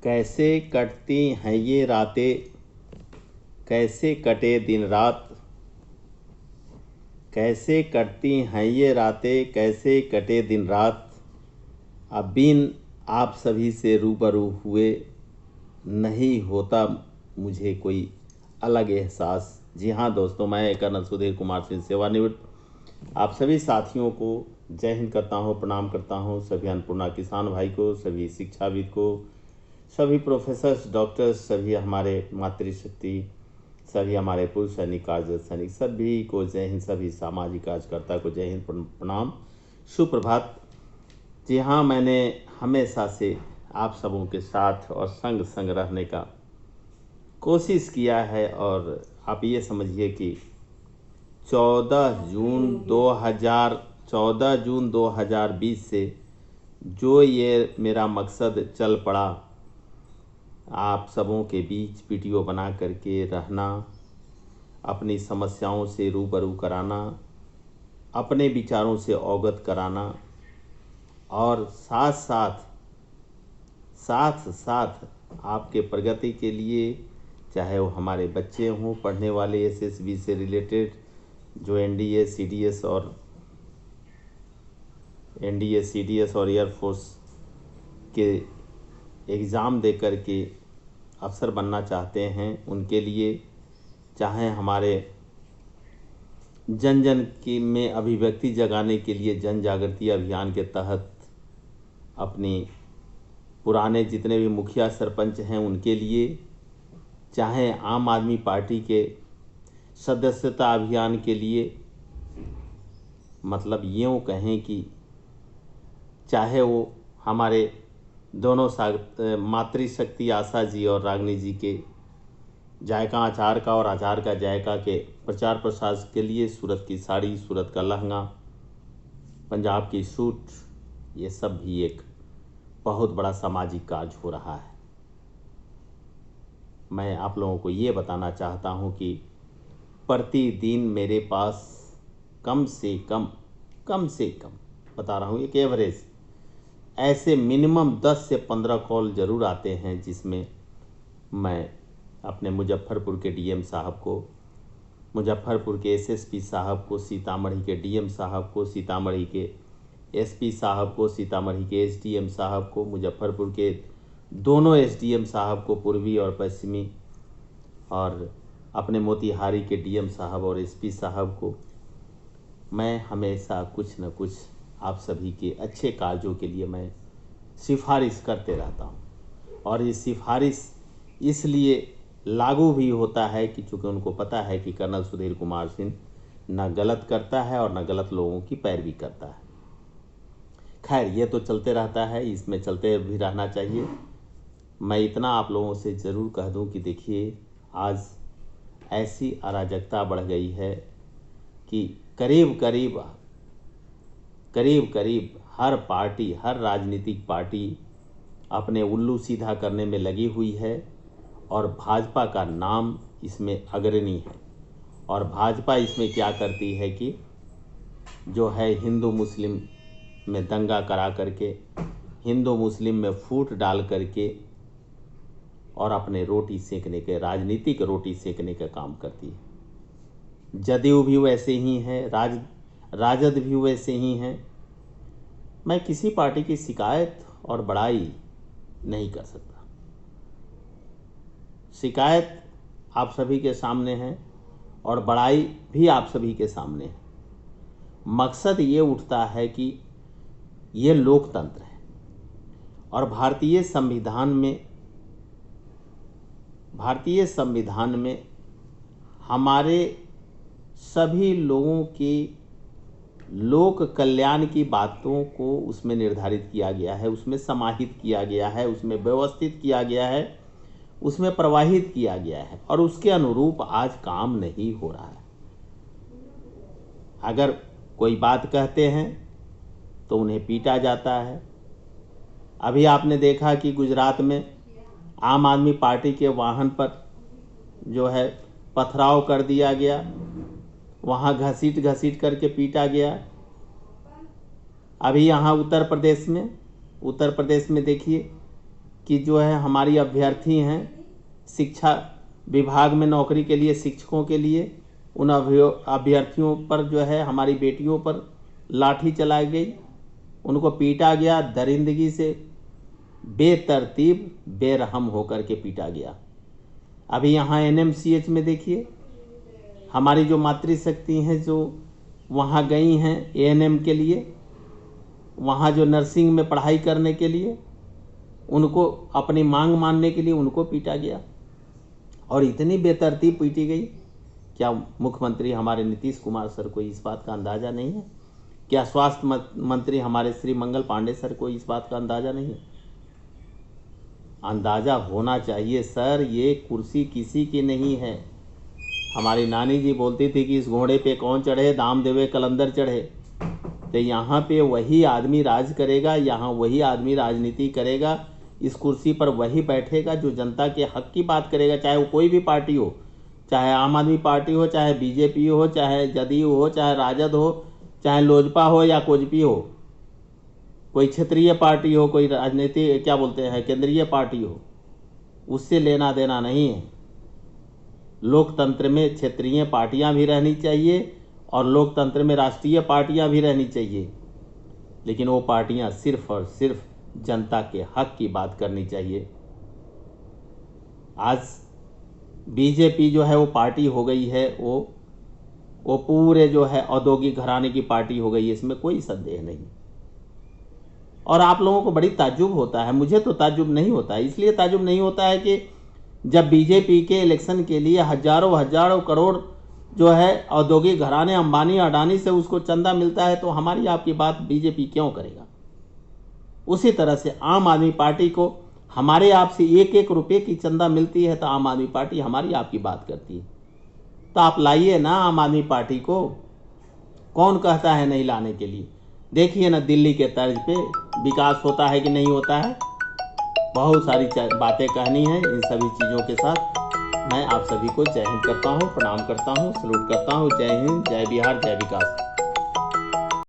कैसे कटती हैं ये रातें, कैसे कटे दिन रात। कैसे कटती हैं ये रातें, कैसे कटे दिन रात। अब बिन आप सभी से रूबरू हुए नहीं होता मुझे कोई अलग एहसास। जी हाँ दोस्तों, मैं कर्नल सुधीर कुमार सिंह सेवानिवृत्त आप सभी साथियों को जय हिंद करता हूँ, प्रणाम करता हूँ। सभी अन्नपूर्णा किसान भाई को, सभी शिक्षाविद को, सभी प्रोफेसर्स, डॉक्टर्स, सभी हमारे मातृशक्ति, सभी हमारे पूर्व सैनिक, कार्यरत सैनिक, सभी को जय हिंद। सभी सामाजिक कार्यकर्ता को जय हिंद, प्रणाम, सुप्रभात। जी हाँ, मैंने हमेशा से आप सबों के साथ और संग संग रहने का कोशिश किया है। और आप ये समझिए कि 14 जून 2020 से जो ये मेरा मकसद चल पड़ा, आप सबों के बीच वीडियो बना करके रहना, अपनी समस्याओं से रूबरू कराना, अपने विचारों से अवगत कराना, और साथ साथ आपके प्रगति के लिए, चाहे वो हमारे बच्चे हों पढ़ने वाले एसएसबी से रिलेटेड, जो एनडीए सीडीएस और एयरफोर्स के एग्ज़ाम दे कर के अफसर बनना चाहते हैं, उनके लिए, चाहे हमारे जन जन की में अभिव्यक्ति जगाने के लिए जन जागृति अभियान के तहत अपनी पुराने जितने भी मुखिया सरपंच हैं उनके लिए, चाहे आम आदमी पार्टी के सदस्यता अभियान के लिए, मतलब यूँ कहें कि चाहे वो हमारे दोनों मातृशक्ति आशा जी और रागनी जी के जायका अचार का और अचार का जायका के प्रचार प्रसार के लिए सूरत की साड़ी, सूरत का लहंगा, पंजाब की सूट, ये सब भी एक बहुत बड़ा सामाजिक कार्य हो रहा है। मैं आप लोगों को ये बताना चाहता हूँ कि प्रतिदिन मेरे पास कम से कम बता रहा हूँ, एक एवरेज ऐसे मिनिमम 10 से 15 कॉल ज़रूर आते हैं, जिसमें मैं अपने मुजफ्फरपुर के डीएम साहब को, मुजफ्फरपुर के एसएसपी साहब को, सीतामढ़ी के डीएम साहब को, सीतामढ़ी के एसपी साहब को, सीतामढ़ी के एसडीएम साहब को, मुजफ्फरपुर के दोनों एसडीएम साहब को, पूर्वी और पश्चिमी, और अपने मोतिहारी के डीएम साहब और एसपी साहब को मैं हमेशा कुछ न कुछ आप सभी के अच्छे कार्यों के लिए मैं सिफारिश करते रहता हूं। और ये सिफारिश इसलिए लागू भी होता है कि चूँकि उनको पता है कि कर्नल सुधीर कुमार सिंह न गलत करता है और न गलत लोगों की पैरवी करता है। खैर, ये तो चलते रहता है, इसमें चलते भी रहना चाहिए। मैं इतना आप लोगों से ज़रूर कह दूं कि देखिए, आज ऐसी अराजकता बढ़ गई है कि करीब करीब हर पार्टी, हर राजनीतिक पार्टी अपने उल्लू सीधा करने में लगी हुई है, और भाजपा का नाम इसमें अग्रणी है। और भाजपा इसमें क्या करती है कि जो है हिंदू मुस्लिम में दंगा करा करके, हिंदू मुस्लिम में फूट डाल करके, और अपने रोटी सेकने के, राजनीतिक रोटी सेकने का काम करती है। जदयू भी वैसे ही है, राजद भी वैसे ही हैं। मैं किसी पार्टी की शिकायत और बड़ाई नहीं कर सकता। शिकायत आप सभी के सामने है और बड़ाई भी आप सभी के सामने है। मकसद ये उठता है कि ये लोकतंत्र है, और भारतीय संविधान में हमारे सभी लोगों की लोक कल्याण की बातों को उसमें निर्धारित किया गया है, उसमें समाहित किया गया है, उसमें व्यवस्थित किया गया है, उसमें प्रवाहित किया गया है, और उसके अनुरूप आज काम नहीं हो रहा है। अगर कोई बात कहते हैं तो उन्हें पीटा जाता है। अभी आपने देखा कि गुजरात में आम आदमी पार्टी के वाहन पर जो है पथराव कर दिया गया, वहाँ घसीट करके पीटा गया। अभी यहाँ उत्तर प्रदेश में देखिए कि जो है हमारी अभ्यर्थी हैं शिक्षा विभाग में नौकरी के लिए, शिक्षकों के लिए, उन अभ्यर्थियों पर जो है हमारी बेटियों पर लाठी चलाई गई, उनको पीटा गया, दरिंदगी से बेतरतीब बेरहम होकर के पीटा गया। अभी यहाँ NMCH में देखिए, हमारी जो मातृशक्ति हैं जो वहाँ गई हैं ANM के लिए, वहाँ जो नर्सिंग में पढ़ाई करने के लिए, उनको अपनी मांग मानने के लिए उनको पीटा गया और इतनी बेतरतीब पीटी गई। क्या मुख्यमंत्री हमारे नीतीश कुमार सर को इस बात का अंदाज़ा नहीं है? क्या स्वास्थ्य मंत्री हमारे श्री मंगल पांडे सर को इस बात का अंदाज़ा नहीं है? अंदाज़ा होना चाहिए सर, ये कुर्सी किसी की नहीं है। हमारी नानी जी बोलती थी कि इस घोड़े पे कौन चढ़े, दाम देवे कलंदर चढ़े। तो यहाँ पे वही आदमी राज करेगा, यहाँ वही आदमी राजनीति करेगा, इस कुर्सी पर वही बैठेगा जो जनता के हक की बात करेगा, चाहे वो कोई भी पार्टी हो, चाहे आम आदमी पार्टी हो, चाहे BJP हो, चाहे जदयू हो, चाहे राजद हो, चाहे लोजपा हो या कोजपी हो, कोई क्षेत्रीय पार्टी हो, कोई राजनीति क्या बोलते हैं केंद्रीय पार्टी हो, उससे लेना देना नहीं है। लोकतंत्र में क्षेत्रीय पार्टियां भी रहनी चाहिए और लोकतंत्र में राष्ट्रीय पार्टियां भी रहनी चाहिए, लेकिन वो पार्टियां सिर्फ और सिर्फ जनता के हक की बात करनी चाहिए। आज BJP जो है वो पार्टी हो गई है, वो पूरे जो है औद्योगिक घराने की पार्टी हो गई है, इसमें कोई संदेह नहीं। और आप लोगों को बड़ी ताज्जुब होता है, मुझे तो ताज्जुब नहीं होता है। इसलिए ताज्जुब नहीं होता है कि जब BJP के इलेक्शन के लिए हजारों करोड़ जो है औद्योगिक घराने अंबानी अडानी से उसको चंदा मिलता है, तो हमारी आपकी बात BJP क्यों करेगा? उसी तरह से आम आदमी पार्टी को हमारे आपसे 1-1 रुपये की चंदा मिलती है तो आम आदमी पार्टी हमारी आपकी बात करती है। तो आप लाइए ना आम आदमी पार्टी को, कौन कहता है नहीं लाने के लिए? देखिए ना दिल्ली के तर्ज पे विकास होता है कि नहीं होता है। बहुत सारी बातें कहनी है। इन सभी चीज़ों के साथ मैं आप सभी को जय हिंद करता हूँ, प्रणाम करता हूँ, सलूट करता हूँ। जय हिंद, जय बिहार, जय विकास।